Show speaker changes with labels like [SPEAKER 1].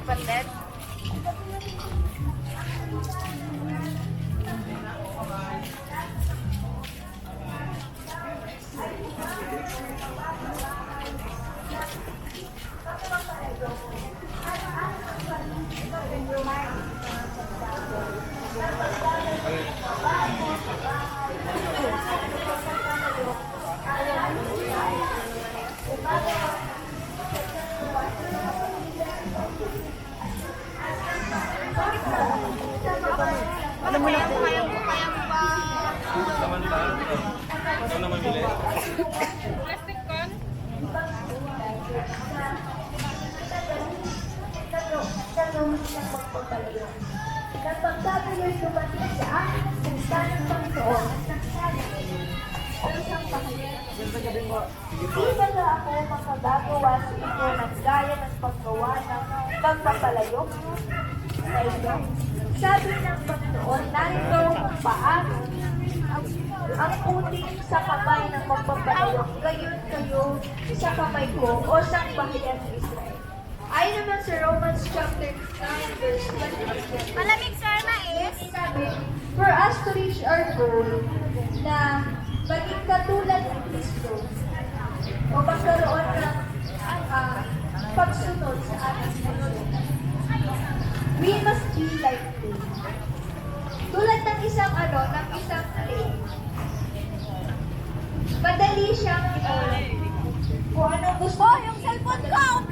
[SPEAKER 1] Pandet.
[SPEAKER 2] Alam mo na po.
[SPEAKER 1] Kaya mo ba?
[SPEAKER 3] Samantala, ikaw na mamili.
[SPEAKER 1] Plastic con?
[SPEAKER 2] Kapag tayo dumating sa akin, kung saan ang Panginoon at nagsabi sa isang pahayag. Di ba na ako makagagawa sa inyo ng gaya ng paggawa ng pagpapalayok sa inyo? Sabi ng Panginoon, narito kung paano ang puting sa kamay ng magpapalayok, gayon kayo sa kamay ko o sa bahayan ng Israel. Ayon naman sa Romans chapter 9 verse 20.
[SPEAKER 1] Malamig sir, mais.
[SPEAKER 2] Sabi, for us to reach our goal na maging katulad ng Kristo o magkaroon ng pagsunod sa ating Panginoon, we must be like Him. Tulad ng isang lake. Madali siyang kung ano gusto.
[SPEAKER 1] Oh, yung cellphone ko!